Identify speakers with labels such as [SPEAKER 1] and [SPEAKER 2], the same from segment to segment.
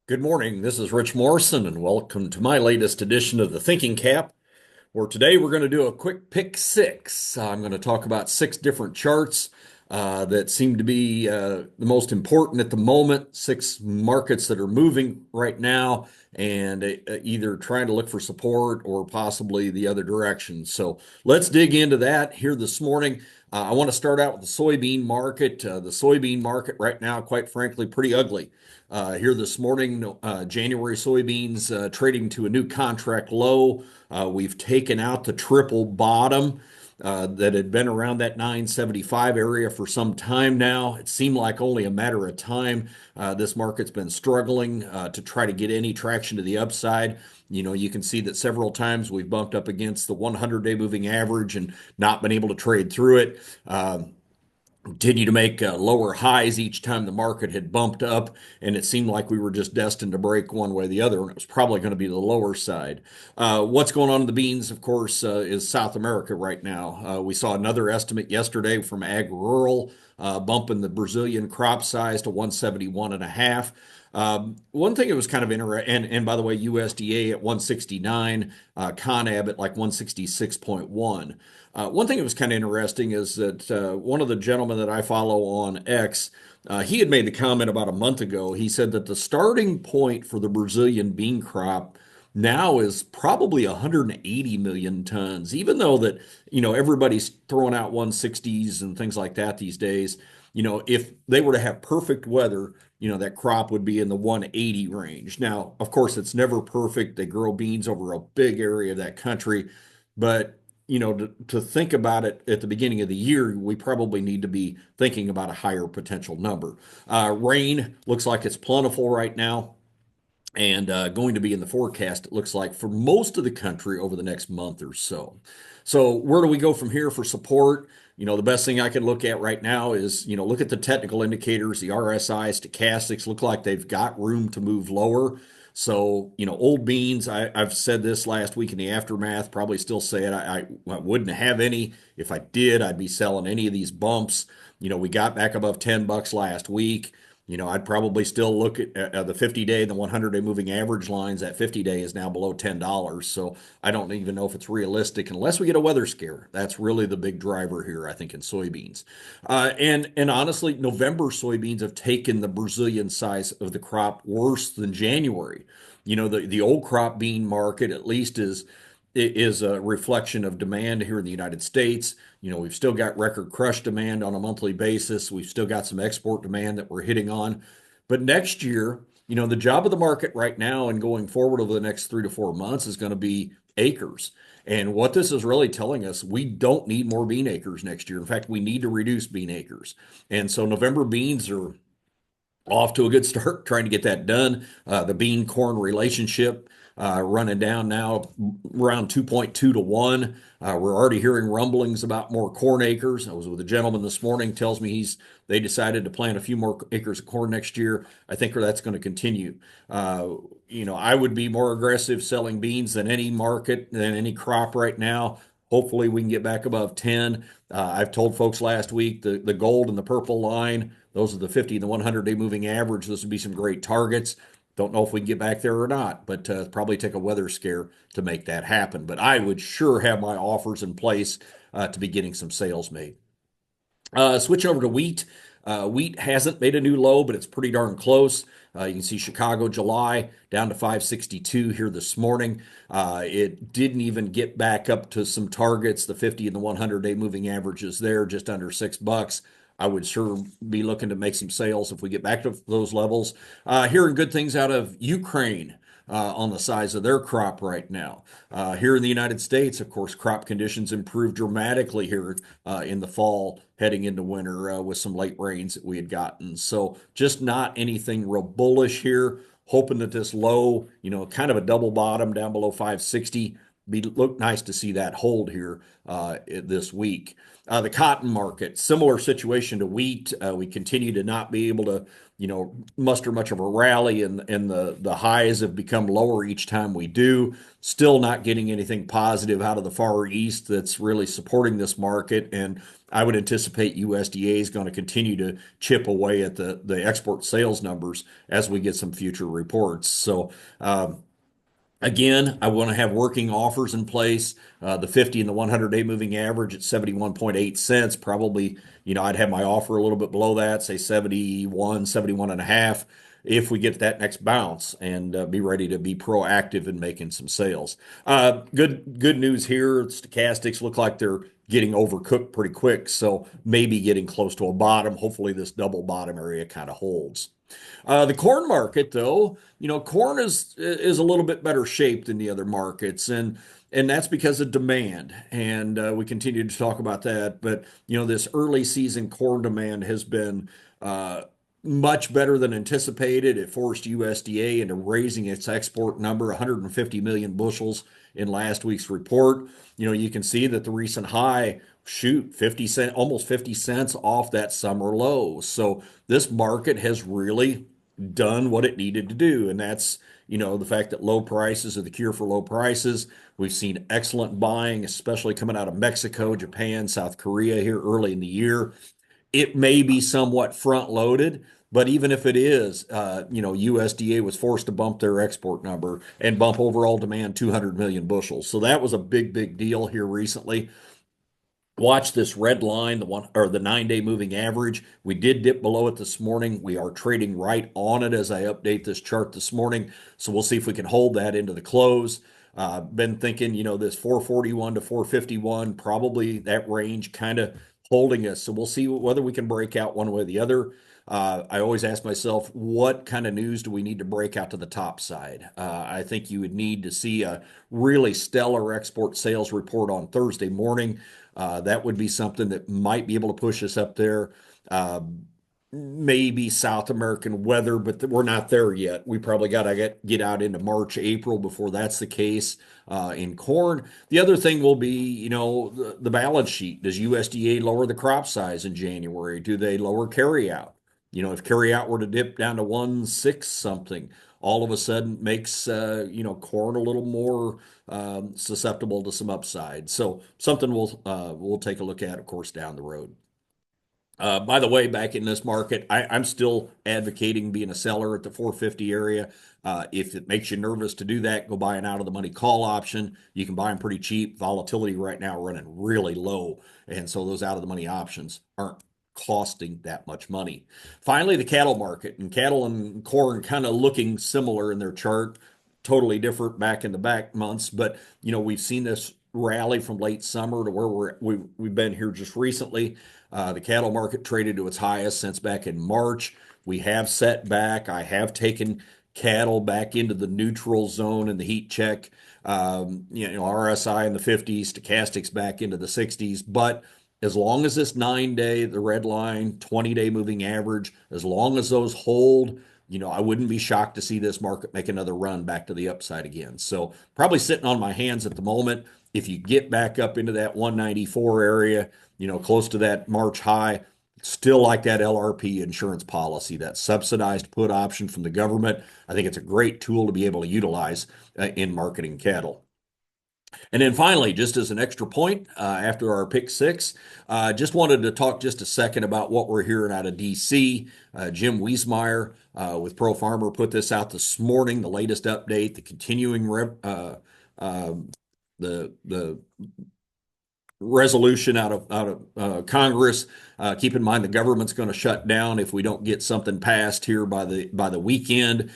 [SPEAKER 1] Good morning. This is Rich Morrison, and welcome to my latest edition of the Thinking Cap, where today we're going to do a quick pick six. I'm going to talk about six different charts that seem to be the most important at the moment, six markets that are moving right now, and either trying to look for support or possibly the other direction. So let's dig into that here this morning. I want to start out with the soybean market. The soybean market right now, quite frankly, pretty ugly. Here this morning, January soybeans trading to a new contract low. We've taken out the triple bottom that had been around that 975 area for some time now. It seemed like only a matter of time. This market's been struggling to try to get any traction to the upside. You can see that several times we've bumped up against the 100-day moving average and not been able to trade through it. Continue to make lower highs each time the market had bumped up, and it seemed like we were just destined to break one way or the other, and it was probably going to be the lower side. What's going on in the beans, of course, is South America right now. We saw another estimate yesterday from Ag Rural bumping the Brazilian crop size to 171 and a half. One thing that was kind of interesting, and by the way, USDA at 169, Conab at like 166.1. One thing that was kind of interesting is that one of the gentlemen that I follow on X, he had made the comment about a month ago. He said that the starting point for the Brazilian bean crop now is probably 180 million tons, even though that, everybody's throwing out 160s and things like that these days. If they were to have perfect weather, that crop would be in the 180 range. Now, of course, it's never perfect. They grow beans over a big area of that country, but to think about it at the beginning of the year, we probably need to be thinking about a higher potential number. Rain looks like it's plentiful right now and going to be in the forecast, it looks like, for most of the country over the next month or so. So where do we go from here for support? The best thing I can look at right now is, look at the technical indicators, the RSI, stochastics look like they've got room to move lower. So, old beans, I've said this last week in the aftermath, probably still say it. I wouldn't have any. If I did, I'd be selling any of these bumps. We got back above $10 last week. I'd probably still look at the 50-day and the 100-day moving average lines. That 50-day is now below $10. So I don't even know if it's realistic unless we get a weather scare. That's really the big driver here, I think, in soybeans. And honestly, November soybeans have taken the Brazilian size of the crop worse than January. The old crop bean market at least is a reflection of demand here in the United States. We've still got record crush demand on a monthly basis. We've still got some export demand that we're hitting on. But next year, the job of the market right now and going forward over the next 3 to 4 months is going to be acres. And what this is really telling us, we don't need more bean acres next year. In fact, we need to reduce bean acres. And so November beans are off to a good start trying to get that done. The bean corn relationship running down now around 2.2 to 1. We're already hearing rumblings about more corn acres. I was with a gentleman this morning, tells me they decided to plant a few more acres of corn next year. I think that's going to continue. I would be more aggressive selling beans than any market, than any crop right now. Hopefully we can get back above 10. I've told folks last week the gold and the purple line, those are the 50 and the 100-day moving average. Those would be some great targets. Don't know if we can get back there or not, but probably take a weather scare to make that happen. But I would sure have my offers in place to be getting some sales made. Switch over to wheat. Wheat hasn't made a new low, but it's pretty darn close. You can see Chicago July down to 562 here this morning. It didn't even get back up to some targets. The 50 and the 100-day moving averages there, just under $6. I would sure be looking to make some sales if we get back to those levels. Hearing good things out of Ukraine on the size of their crop right now. Here in the United States, of course, crop conditions improved dramatically here in the fall, heading into winter with some late rains that we had gotten. So just not anything real bullish here. Hoping that this low, kind of a double bottom down below 560, look nice to see that hold here this week. The cotton market, similar situation to wheat. We continue to not be able to, muster much of a rally, and the highs have become lower each time we do. Still not getting anything positive out of the Far East that's really supporting this market. And I would anticipate USDA is going to continue to chip away at the export sales numbers as we get some future reports. So, again, I want to have working offers in place. The 50 and the 100-day moving average at 71.8 cents. Probably, I'd have my offer a little bit below that, say 71, 71 and a half, if we get that next bounce, and be ready to be proactive in making some sales. Good news here. Stochastics look like they're getting overcooked pretty quick, so maybe getting close to a bottom. Hopefully, this double bottom area kind of holds. The corn market, though, corn is a little bit better shape than the other markets, and that's because of demand. And we continue to talk about that. But this early season corn demand has been much better than anticipated. It forced USDA into raising its export number 150 million bushels in last week's report. You can see that the recent high, shoot, 50 cent, almost 50 cents off that summer low. So this market has really done what it needed to do. And that's, the fact that low prices are the cure for low prices. We've seen excellent buying, especially coming out of Mexico, Japan, South Korea here early in the year. It may be somewhat front loaded, but even if it is, USDA was forced to bump their export number and bump overall demand 200 million bushels. So that was a big, big deal here recently. Watch this red line, the one or the 9-day moving average. We did dip below it this morning. We are trading right on it as I update this chart this morning. So we'll see if we can hold that into the close. Been thinking, this 441 to 451, probably that range kind of holding us. So we'll see whether we can break out one way or the other. I always ask myself, what kind of news do we need to break out to the top side? I think you would need to see a really stellar export sales report on Thursday morning. That would be something that might be able to push us up there. Uh, Maybe South American weather, but we're not there yet. We probably got to get out into March, April before that's the case in corn. The other thing will be, the balance sheet. Does USDA lower the crop size in January? Do they lower carryout? If carryout were to dip down to 1.6 something, all of a sudden makes corn a little more susceptible to some upside. So something we'll take a look at, of course, down the road. By the way, back in this market, I'm still advocating being a seller at the 450 area. If it makes you nervous to do that, go buy an out of the money call option. You can buy them pretty cheap. Volatility right now running really low. And so those out of the money options aren't costing that much money. Finally, the cattle market, and cattle and corn kind of looking similar in their chart, totally different back in the back months. But, we've seen this rally from late summer to where we've been here just recently. The cattle market traded to its highest since back in March. We have set back. I have taken cattle back into the neutral zone in the heat check. RSI in the 50s, stochastics back into the 60s. But as long as this 9-day, the red line, 20-day moving average, as long as those hold, I wouldn't be shocked to see this market make another run back to the upside again. So probably sitting on my hands at the moment. If you get back up into that 194 area, close to that March high, still like that LRP insurance policy, that subsidized put option from the government. I think it's a great tool to be able to utilize in marketing cattle. And then finally, just as an extra point, after our pick six, just wanted to talk just a second about what we're hearing out of DC. Jim Wiesmeyer with Pro Farmer put this out this morning, the latest update, the continuing the resolution out of Congress. Keep in mind the government's going to shut down if we don't get something passed here by the weekend.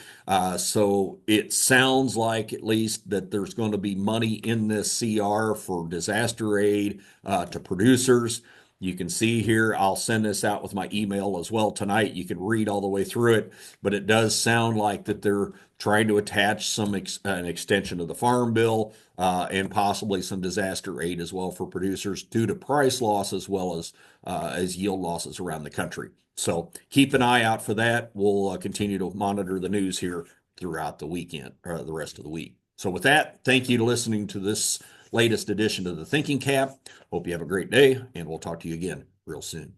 [SPEAKER 1] So it sounds like at least that there's going to be money in this CR for disaster aid to producers. You can see here, I'll send this out with my email as well tonight. You can read all the way through it, but it does sound like that they're trying to attach an extension of the farm bill and possibly some disaster aid as well for producers due to price loss as well as yield losses around the country. So keep an eye out for that. We'll continue to monitor the news here throughout the weekend or the rest of the week. So with that, thank you to listening to this latest edition of the Thinking Cap. Hope you have a great day, and we'll talk to you again real soon.